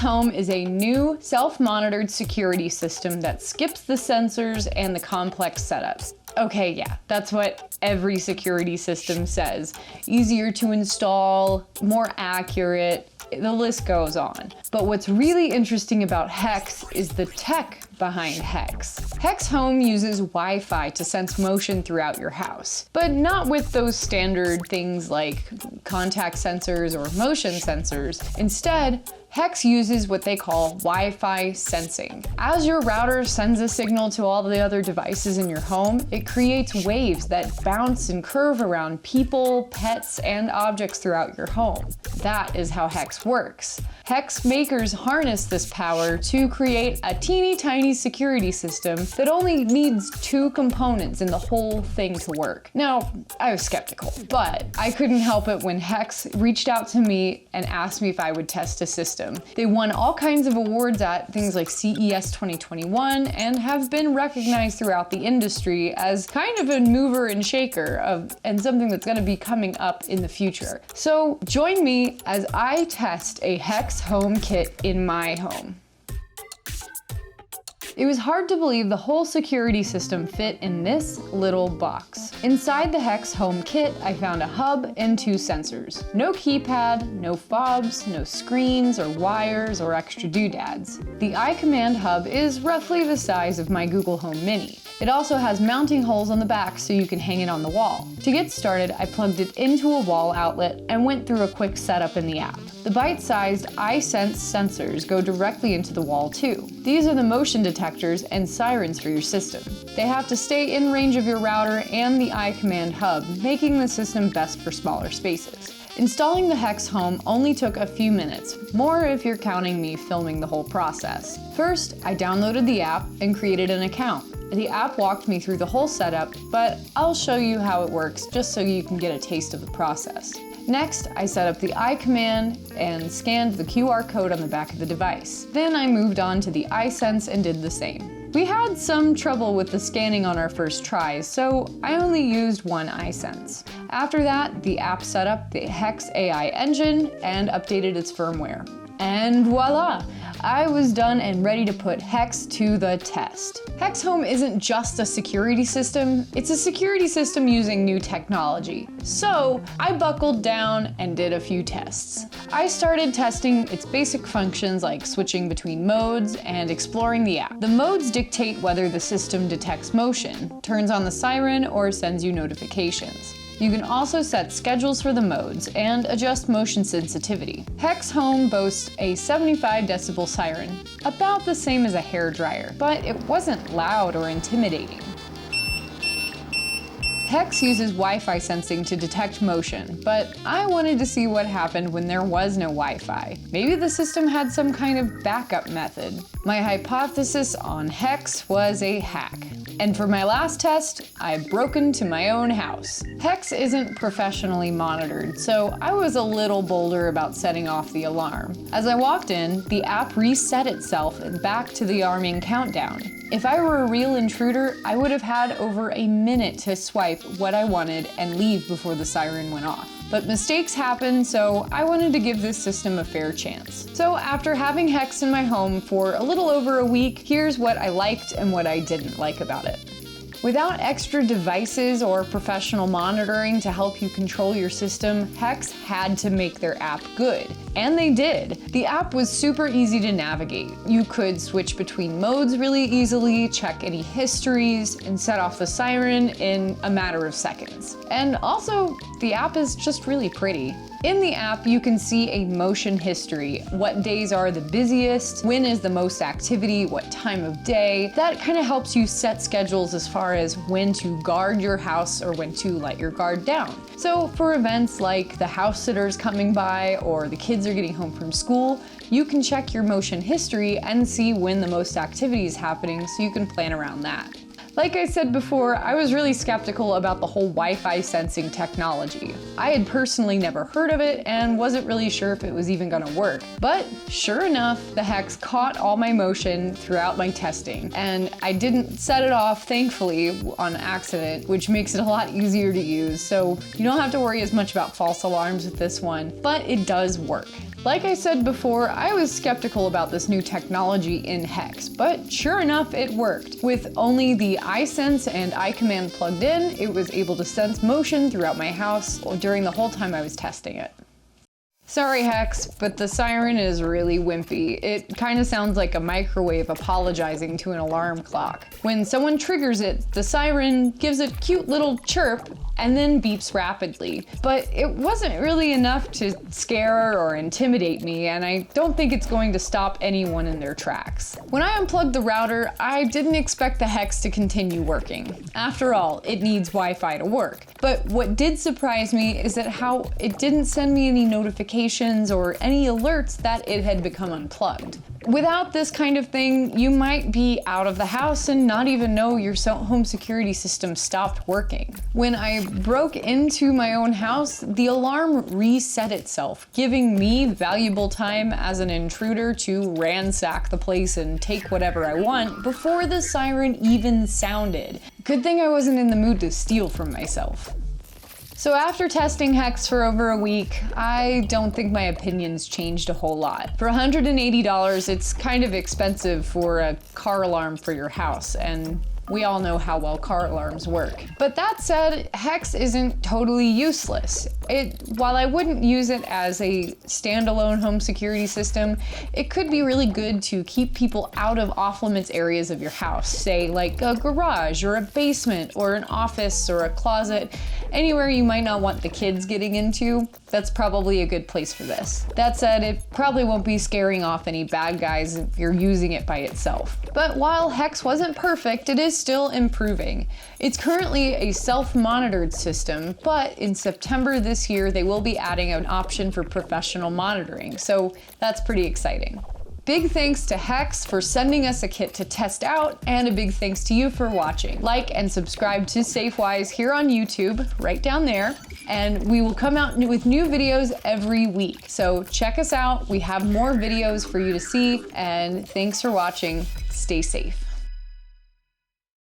Home is a new self-monitored security system that skips the sensors and the complex setups. Okay, yeah, that's what every security system says. Easier to install, more accurate, the list goes on. But what's really interesting about Hex is the tech behind Hex. Hex Home uses Wi-Fi to sense motion throughout your house, but not with those standard things like contact sensors or motion sensors. Instead, Hex uses what they call Wi-Fi sensing. As your router sends a signal to all the other devices in your home, it creates waves that bounce and curve around people, pets, and objects throughout your home. That is how Hex works. Hex makers harness this power to create a teeny tiny security system that only needs 2 components in the whole thing to work. Now, I was skeptical, but I couldn't help it when Hex reached out to me and asked me if I would test a system. They won all kinds of awards at things like CES 2021 and have been recognized throughout the industry as kind of a mover and shaker and something that's going to be coming up in the future. So join me as I test a Hex Home kit in my home. It was hard to believe the whole security system fit in this little box. Inside the Hex Home kit, I found a hub and 2 sensors. No keypad, no fobs, no screens or wires or extra doodads. The iCommand hub is roughly the size of my Google Home Mini. It also has mounting holes on the back so you can hang it on the wall. To get started, I plugged it into a wall outlet and went through a quick setup in the app. The bite-sized iSense sensors go directly into the wall too. These are the motion detectors and sirens for your system. They have to stay in range of your router and the iCommand hub, making the system best for smaller spaces. Installing the Hex Home only took a few minutes, more if you're counting me filming the whole process. First, I downloaded the app and created an account. The app walked me through the whole setup, but I'll show you how it works just so you can get a taste of the process. Next, I set up the iCommand and scanned the QR code on the back of the device. Then I moved on to the iSense and did the same. We had some trouble with the scanning on our first tries, so I only used one iSense. After that, the app set up the Hex AI engine and updated its firmware. And voila! I was done and ready to put Hex to the test. Hex Home isn't just a security system, it's a security system using new technology. So I buckled down and did a few tests. I started testing its basic functions like switching between modes and exploring the app. The modes dictate whether the system detects motion, turns on the siren, or sends you notifications. You can also set schedules for the modes and adjust motion sensitivity. Hex Home boasts a 75 decibel siren, about the same as a hairdryer, but it wasn't loud or intimidating. Hex uses Wi-Fi sensing to detect motion, but I wanted to see what happened when there was no Wi-Fi. Maybe the system had some kind of backup method. My hypothesis on Hex was a hack. And for my last test, I broke into my own house. Hex isn't professionally monitored, so I was a little bolder about setting off the alarm. As I walked in, the app reset itself and back to the alarming countdown. If I were a real intruder, I would have had over a minute to swipe what I wanted and leave before the siren went off. But mistakes happen, so I wanted to give this system a fair chance. So after having Hex in my home for a little over a week, here's what I liked and what I didn't like about it. Without extra devices or professional monitoring to help you control your system, Hex had to make their app good. And they did. The app was super easy to navigate. You could switch between modes really easily, check any histories, and set off the siren in a matter of seconds. And also, the app is just really pretty. In the app, you can see a motion history. What days are the busiest, when is the most activity, what time of day. That kind of helps you set schedules as far as when to guard your house or when to let your guard down. So for events like the house sitters coming by or the kids are getting home from school, you can check your motion history and see when the most activity is happening so you can plan around that. Like I said before, I was really skeptical about the whole Wi-Fi sensing technology. I had personally never heard of it and wasn't really sure if it was even gonna work. But sure enough, the Hex caught all my motion throughout my testing, and I didn't set it off, thankfully, on accident, which makes it a lot easier to use, so you don't have to worry as much about false alarms with this one, but it does work. Like I said before, I was skeptical about this new technology in Hex, but sure enough, it worked. With only the iSense and iCommand plugged in, it was able to sense motion throughout my house during the whole time I was testing it. Sorry Hex, but the siren is really wimpy. It kind of sounds like a microwave apologizing to an alarm clock. When someone triggers it, the siren gives a cute little chirp and then beeps rapidly. But it wasn't really enough to scare or intimidate me, and I don't think it's going to stop anyone in their tracks. When I unplugged the router, I didn't expect the Hex to continue working. After all, it needs Wi-Fi to work. But what did surprise me is that how it didn't send me any notifications or any alerts that it had become unplugged. Without this kind of thing, you might be out of the house and not even know your home security system stopped working. When I broke into my own house, the alarm reset itself, giving me valuable time as an intruder to ransack the place and take whatever I want before the siren even sounded. Good thing I wasn't in the mood to steal from myself. So after testing Hex for over a week, I don't think my opinions changed a whole lot. For $180, it's kind of expensive for a car alarm for your house, and we all know how well car alarms work. But that said, Hex isn't totally useless. While I wouldn't use it as a standalone home security system, it could be really good to keep people out of off-limits areas of your house, say like a garage or a basement or an office or a closet, anywhere you might not want the kids getting into. That's probably a good place for this. That said, it probably won't be scaring off any bad guys if you're using it by itself. But while Hex wasn't perfect, it is still improving. It's currently a self-monitored system, but in September this year, they will be adding an option for professional monitoring, so that's pretty exciting. Big thanks to Hex for sending us a kit to test out, and a big thanks to you for watching. Like and subscribe to SafeWise here on YouTube, right down there, and we will come out with new videos every week. So check us out, we have more videos for you to see, and thanks for watching. Stay safe.